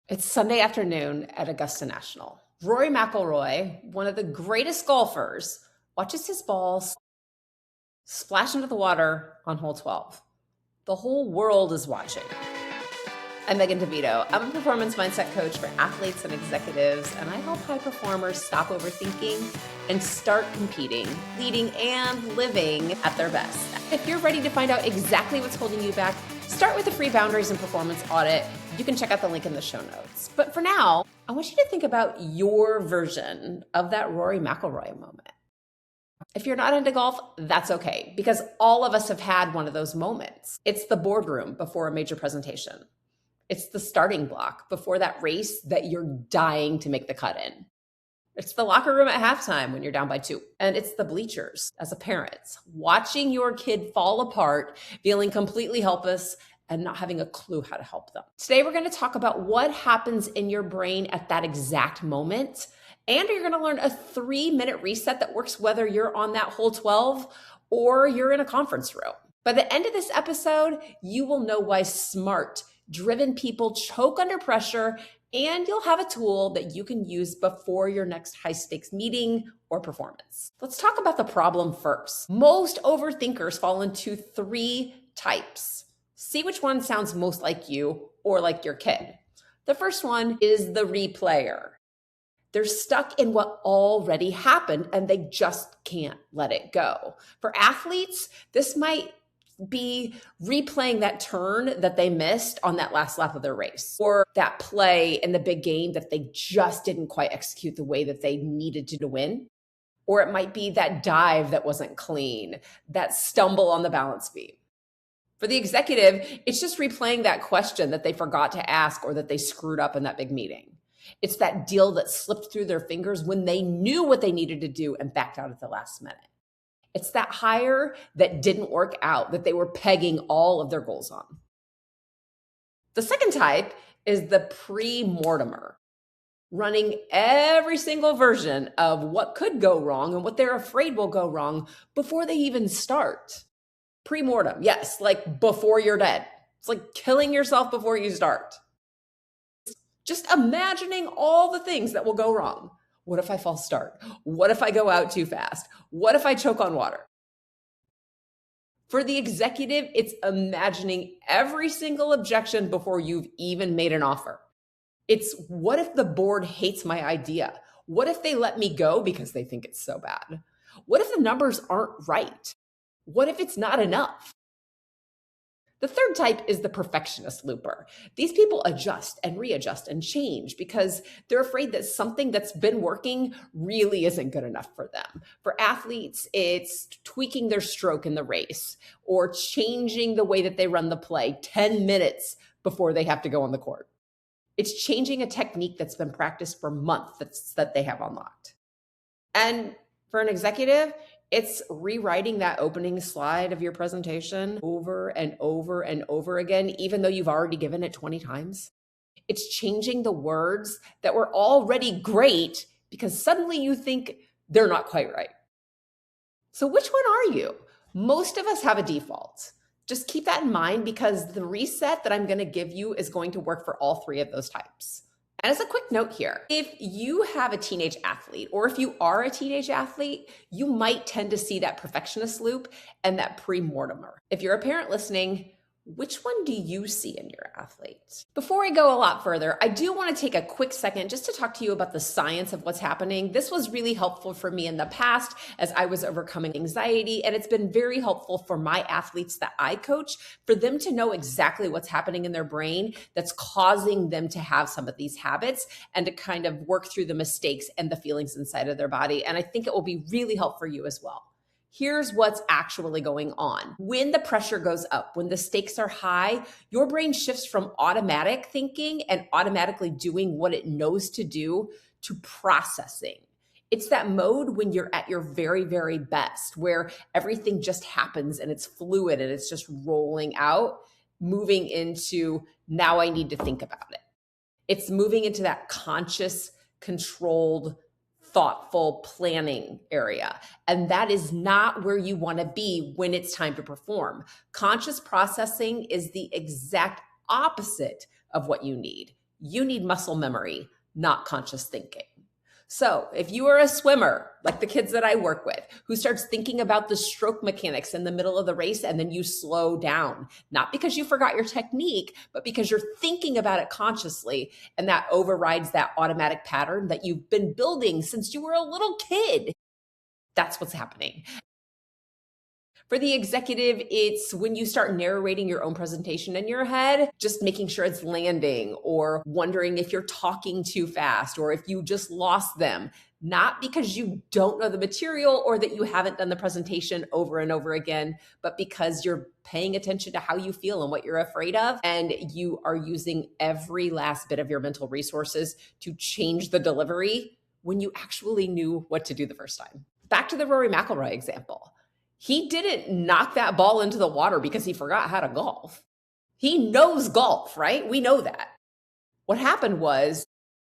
It's Sunday afternoon at Augusta National. Rory McIlroy, one of the greatest golfers, watches his balls splash into the water on hole 12. The whole world is watching. I'm Megan DeVito. I'm a performance mindset coach for athletes and executives, and I help high performers stop overthinking and start competing, leading, and living at their best. If you're ready to find out exactly what's holding you back, start with a free boundaries and performance audit. You can check out the link in the show notes. But for now, I want you to think about your version of that Rory McIlroy moment. If you're not into golf, that's okay, because all of us have had one of those moments. It's the boardroom before a major presentation. It's the starting block before that race that you're dying to make the cut in. It's the locker room at halftime when you're down by 2. And it's the bleachers as a parent, watching your kid fall apart, feeling completely helpless and not having a clue how to help them. Today, we're going to talk about what happens in your brain at that exact moment. And you're going to learn a 3-minute reset that works whether you're on that hole 12 or you're in a conference room. By the end of this episode, you will know why smart, driven people choke under pressure, and you'll have a tool that you can use before your next high-stakes meeting or performance. Let's talk about the problem first. Most overthinkers fall into 3 types. See which one sounds most like you or like your kid. The first one is the replayer. They're stuck in what already happened and they just can't let it go. For athletes, this might be replaying that turn that they missed on that last lap of their race, or that play in the big game that they just didn't quite execute the way that they needed to win. Or it might be that dive that wasn't clean, that stumble on the balance beam. For the executive, it's just replaying that question that they forgot to ask or that they screwed up in that big meeting. It's that deal that slipped through their fingers when they knew what they needed to do and backed out at the last minute. It's that hire that didn't work out, that they were pegging all of their goals on. The second type is the pre-mortemer, running every single version of what could go wrong and what they're afraid will go wrong before they even start. Pre-mortem, yes, like before you're dead. It's like killing yourself before you start. Just imagining all the things that will go wrong. What if I false start? What if I go out too fast? What if I choke on water? For the executive, it's imagining every single objection before you've even made an offer. It's what if the board hates my idea? What if they let me go because they think it's so bad? What if the numbers aren't right? What if it's not enough? The third type is the perfectionist looper. These people adjust and readjust and change because they're afraid that something that's been working really isn't good enough for them. For athletes, it's tweaking their stroke in the race or changing the way that they run the play 10 minutes before they have to go on the court. It's changing a technique that's been practiced for months that they have unlocked. And for an executive, it's rewriting that opening slide of your presentation over and over and over again, even though you've already given it 20 times. It's changing the words that were already great because suddenly you think they're not quite right. So which one are you? Most of us have a default. Just keep that in mind because the reset that I'm going to give you is going to work for all 3 of those types. And as a quick note here, if you have a teenage athlete or if you are a teenage athlete, you might tend to see that perfectionist loop and that pre-mortemer. If you're a parent listening, which one do you see in your athlete? Before I go a lot further, I do want to take a quick second just to talk to you about the science of what's happening. This was really helpful for me in the past as I was overcoming anxiety, and it's been very helpful for my athletes that I coach for them to know exactly what's happening in their brain that's causing them to have some of these habits and to kind of work through the mistakes and the feelings inside of their body. And I think it will be really helpful for you as well. Here's what's actually going on. When the pressure goes up, when the stakes are high, your brain shifts from automatic thinking and automatically doing what it knows to do to processing. It's that mode when you're at your very, very best, where everything just happens and it's fluid and it's just rolling out, moving into now I need to think about it. It's moving into that conscious, controlled, thoughtful planning area. And that is not where you want to be when it's time to perform. Conscious processing is the exact opposite of what you need. You need muscle memory, not conscious thinking. So if you are a swimmer, like the kids that I work with, who starts thinking about the stroke mechanics in the middle of the race and then you slow down, not because you forgot your technique, but because you're thinking about it consciously, and that overrides that automatic pattern that you've been building since you were a little kid. That's what's happening. For the executive, it's when you start narrating your own presentation in your head, just making sure it's landing, or wondering if you're talking too fast or if you just lost them, not because you don't know the material or that you haven't done the presentation over and over again, but because you're paying attention to how you feel and what you're afraid of. And you are using every last bit of your mental resources to change the delivery when you actually knew what to do the first time. Back to the Rory McIlroy example. He didn't knock that ball into the water because he forgot how to golf. He knows golf, right? We know that. What happened was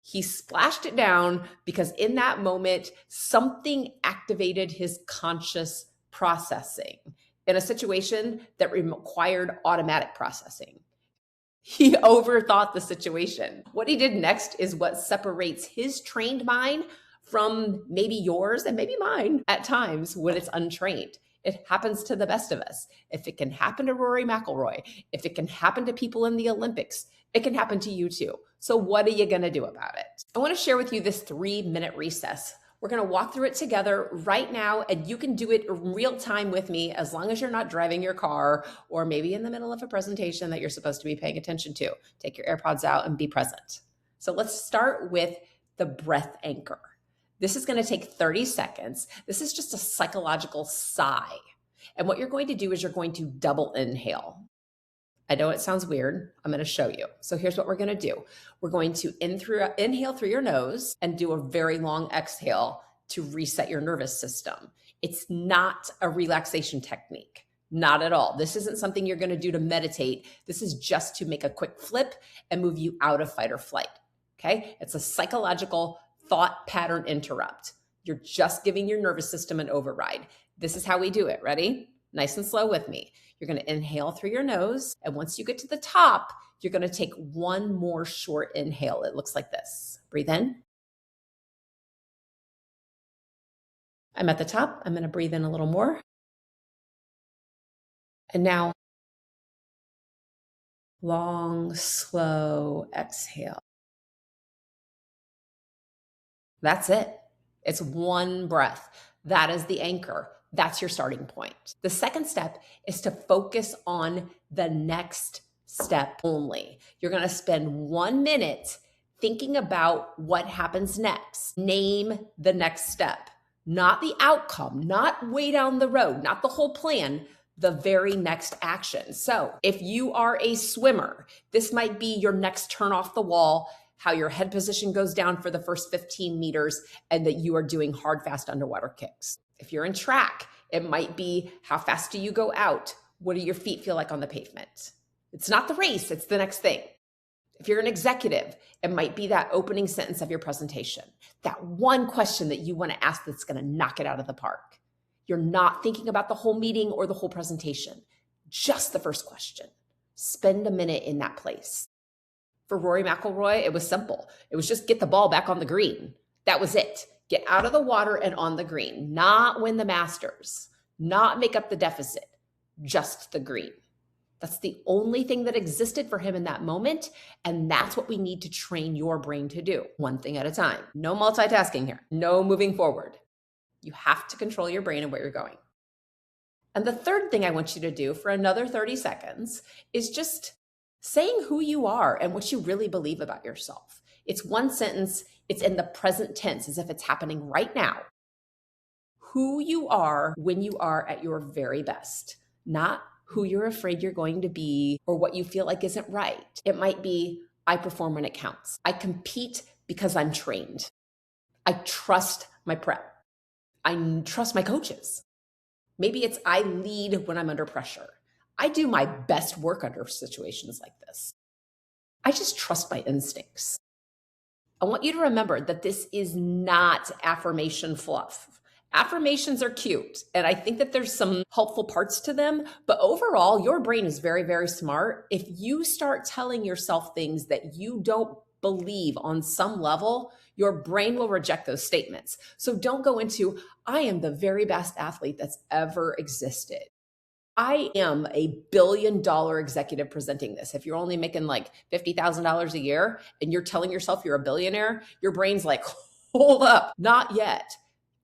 he splashed it down because in that moment, something activated his conscious processing in a situation that required automatic processing. He overthought the situation. What he did next is what separates his trained mind from maybe yours and maybe mine at times when it's untrained. It happens to the best of us. If it can happen to Rory McIlroy, if it can happen to people in the Olympics, it can happen to you too. So what are you going to do about it? I want to share with you this 3-minute recess. We're going to walk through it together right now, and you can do it in real time with me as long as you're not driving your car or maybe in the middle of a presentation that you're supposed to be paying attention to. Take your AirPods out and be present. So let's start with the breath anchor. This is going to take 30 seconds. This is just a psychological sigh. And what you're going to do is you're going to double inhale. I know it sounds weird. I'm going to show you. So here's what we're going to do. We're going to inhale through your nose and do a very long exhale to reset your nervous system. It's not a relaxation technique. Not at all. This isn't something you're going to do to meditate. This is just to make a quick flip and move you out of fight or flight. Okay? It's a psychological thought pattern interrupt. You're just giving your nervous system an override. This is how we do it. Ready? Nice and slow with me. You're going to inhale through your nose. And once you get to the top, you're going to take one more short inhale. It looks like this. Breathe in. I'm at the top. I'm going to breathe in a little more. And now, long, slow exhale. That's it. It's one breath. That is the anchor. That's your starting point. The second step is to focus on the next step only. You're going to spend 1 minute thinking about what happens next. Name the next step, not the outcome, not way down the road, not the whole plan, the very next action. So if you are a swimmer, this might be your next turn off the wall, how your head position goes down for the first 15 meters, and that you are doing hard, fast underwater kicks. If you're in track, it might be how fast do you go out? What do your feet feel like on the pavement? It's not the race, it's the next thing. If you're an executive, it might be that opening sentence of your presentation, that one question that you want to ask that's going to knock it out of the park. You're not thinking about the whole meeting or the whole presentation, just the first question. Spend a minute in that place. For Rory McIlroy, it was simple. It was just get the ball back on the green. That was it. Get out of the water and on the green, not win the Masters, not make up the deficit, just the green. That's the only thing that existed for him in that moment. And that's what we need to train your brain to do, one thing at a time. No multitasking here, no moving forward. You have to control your brain and where you're going. And the third thing I want you to do for another 30 seconds is just saying who you are and what you really believe about yourself. It's one sentence. It's in the present tense as if it's happening right now. Who you are when you are at your very best, not who you're afraid you're going to be or what you feel like isn't right. It might be, I perform when it counts. I compete because I'm trained. I trust my prep. I trust my coaches. Maybe it's I lead when I'm under pressure. I do my best work under situations like this. I just trust my instincts. I want you to remember that this is not affirmation fluff. Affirmations are cute, and I think that there's some helpful parts to them, but overall, your brain is very, very smart. If you start telling yourself things that you don't believe on some level, your brain will reject those statements. So don't go into, I am the very best athlete that's ever existed. I am a billion-dollar executive presenting this. If you're only making like $50,000 a year and you're telling yourself you're a billionaire, your brain's like, hold up, not yet.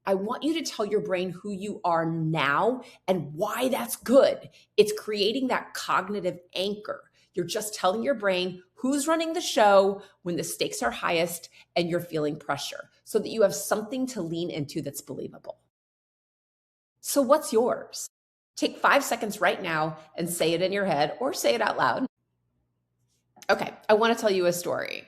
I want you to tell your brain who you are now and why that's good. It's creating that cognitive anchor. You're just telling your brain who's running the show when the stakes are highest and you're feeling pressure so that you have something to lean into that's believable. So what's yours? Take 5 seconds right now and say it in your head or say it out loud. Okay, I want to tell you a story.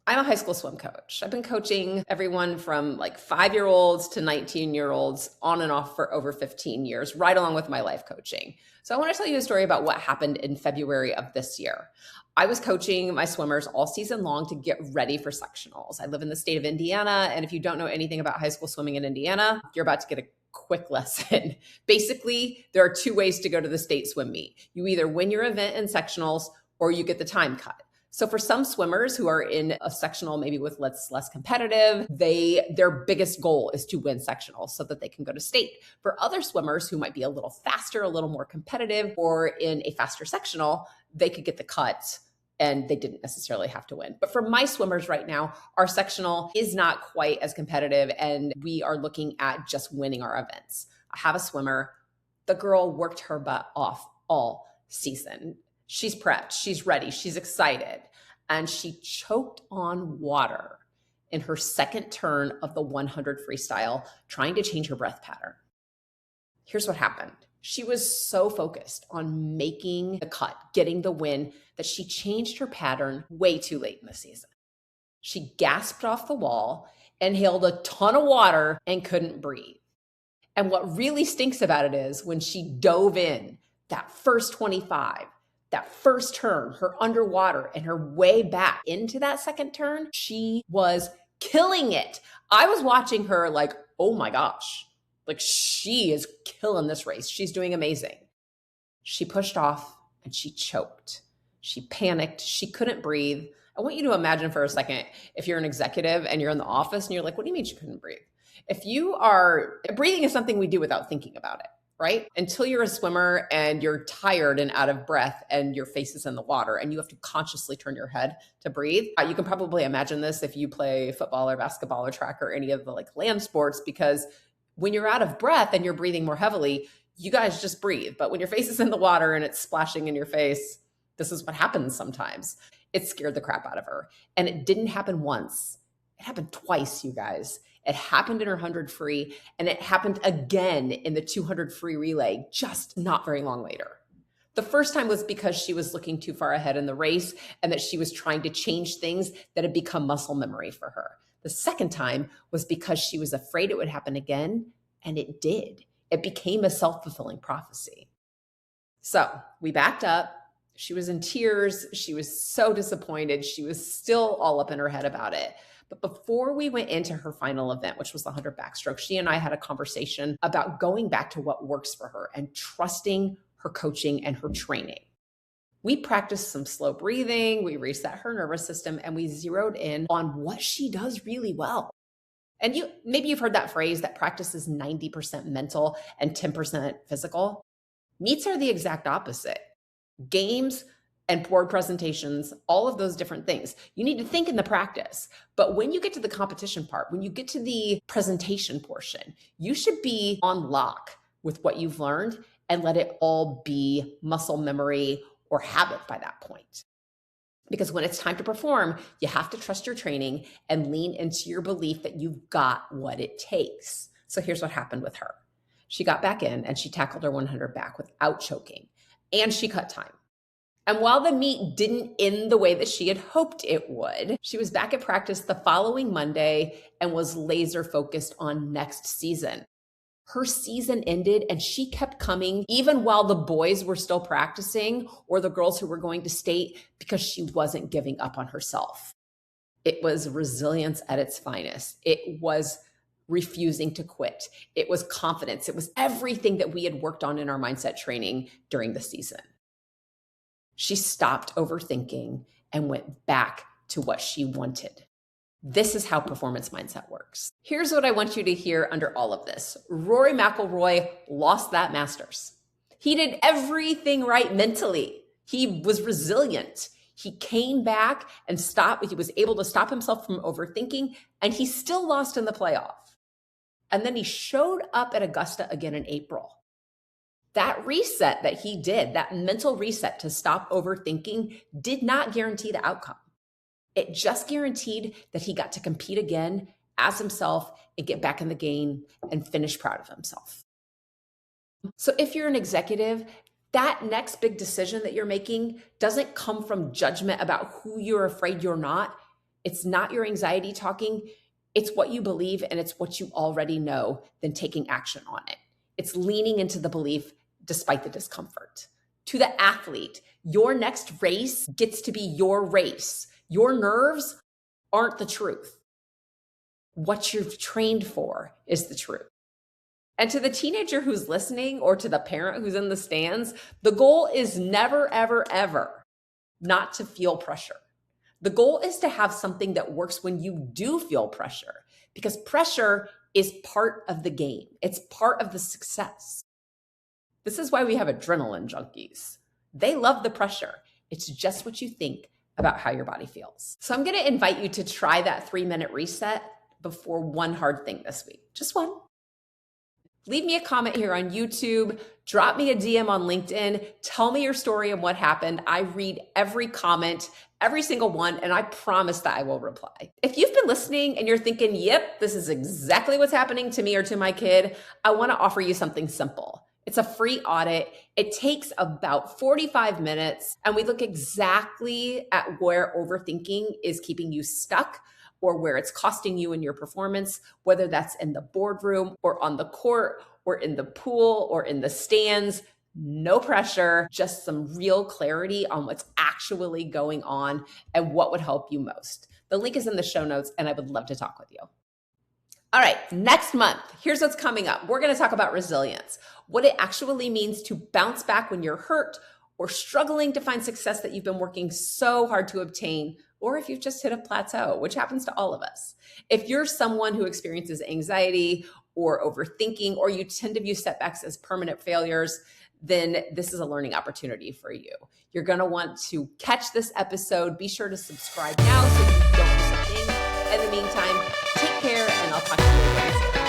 I'm a high school swim coach. I've been coaching everyone from like 5-year-olds to 19-year-olds on and off for over 15 years, right along with my life coaching. So I want to tell you a story about what happened in February of this year. I was coaching my swimmers all season long to get ready for sectionals. I live in the state of Indiana, and if you don't know anything about high school swimming in Indiana, you're about to get a quick lesson. Basically, there are 2 ways to go to the state swim meet. You either win your event in sectionals or you get the time cut. So for some swimmers who are in a sectional, maybe with less competitive, their biggest goal is to win sectionals so that they can go to state. For other swimmers who might be a little faster, a little more competitive, or in a faster sectional, they could get the cut and they didn't necessarily have to win. But for my swimmers right now, our sectional is not quite as competitive and we are looking at just winning our events. I have a swimmer. The girl worked her butt off all season. She's prepped, she's ready, she's excited. And she choked on water in her second turn of the 100 freestyle, trying to change her breath pattern. Here's what happened. She was so focused on making the cut, getting the win, that she changed her pattern way too late in the season. She gasped off the wall, inhaled a ton of water, and couldn't breathe. And what really stinks about it is when she dove in, that first 25, that first turn, her underwater and her way back into that second turn, she was killing it. I was watching her like, oh my gosh, like she is killing this race. She's doing amazing. She pushed off and she choked. She panicked. She couldn't breathe. I want you to imagine for a second, if you're an executive and you're in the office and you're like, what do you mean she couldn't breathe? Breathing is something we do without thinking about it, right? Until you're a swimmer and you're tired and out of breath and your face is in the water and you have to consciously turn your head to breathe. You can probably imagine this if you play football or basketball or track or any of the like land sports, because when you're out of breath and you're breathing more heavily, you guys just breathe. But when your face is in the water and it's splashing in your face, this is what happens sometimes. It scared the crap out of her. And it didn't happen once. It happened twice, you guys. It happened in her 100 free, and it happened again in the 200 free relay, just not very long later. The first time was because she was looking too far ahead in the race and that she was trying to change things that had become muscle memory for her. The second time was because she was afraid it would happen again, and it did. It became a self-fulfilling prophecy. So we backed up. She was in tears. She was so disappointed. She was still all up in her head about it. But before we went into her final event, which was the 100 backstroke, she and I had a conversation about going back to what works for her and trusting her coaching and her training. We practiced some slow breathing, we reset her nervous system, and we zeroed in on what she does really well. And maybe you've heard that phrase that practice is 90% mental and 10% physical. Meets are the exact opposite. Games and board presentations, all of those different things. You need to think in the practice. But when you get to the competition part, when you get to the presentation portion, you should be on lock with what you've learned and let it all be muscle memory or habit by that point. Because when it's time to perform, you have to trust your training and lean into your belief that you've got what it takes. So here's what happened with her. She got back in and she tackled her 100 back without choking, and she cut time. And while the meet didn't end the way that she had hoped it would, she was back at practice the following Monday and was laser focused on next season. Her season ended and she kept coming even while the boys were still practicing or the girls who were going to state, because she wasn't giving up on herself. It was resilience at its finest. It was refusing to quit. It was confidence. It was everything that we had worked on in our mindset training during the season. She stopped overthinking and went back to what she wanted. This is how performance mindset works. Here's what I want you to hear under all of this. Rory McIlroy lost that Masters. He did everything right mentally. He was resilient. He came back and he was able to stop himself from overthinking, and he still lost in the playoff. And then he showed up at Augusta again in April. That reset that he did, that mental reset to stop overthinking, did not guarantee the outcome. It just guaranteed that he got to compete again as himself and get back in the game and finish proud of himself. So if you're an executive, that next big decision that you're making doesn't come from judgment about who you're afraid you're not. It's not your anxiety talking. It's what you believe, and it's what you already know, then taking action on it. It's leaning into the belief despite the discomfort. To the athlete, your next race gets to be your race. Your nerves aren't the truth. What you've trained for is the truth. And to the teenager who's listening, or to the parent who's in the stands, the goal is never, ever, ever not to feel pressure. The goal is to have something that works when you do feel pressure, because pressure is part of the game. It's part of the success. This is why we have adrenaline junkies. They love the pressure. It's just what you think about how your body feels. So I'm going to invite you to try that 3-minute reset before one hard thing this week. Just one. Leave me a comment here on YouTube. Drop me a DM on LinkedIn. Tell me your story and what happened. I read every comment, every single one, and I promise that I will reply. If you've been listening and you're thinking, yep, this is exactly what's happening to me or to my kid, I want to offer you something simple. It's a free audit. It takes about 45 minutes, and we look exactly at where overthinking is keeping you stuck, or where it's costing you in your performance, whether that's in the boardroom or on the court or in the pool or in the stands. No pressure, just some real clarity on what's actually going on and what would help you most. The link is in the show notes, and I would love to talk with you. All right, next month, here's what's coming up. We're going to talk about resilience, what it actually means to bounce back when you're hurt or struggling to find success that you've been working so hard to obtain, or if you've just hit a plateau, which happens to all of us. If you're someone who experiences anxiety or overthinking, or you tend to view setbacks as permanent failures, then this is a learning opportunity for you. You're going to want to catch this episode. Be sure to subscribe now so you don't miss a thing. In the meantime, take care, and I'll talk to you again soon.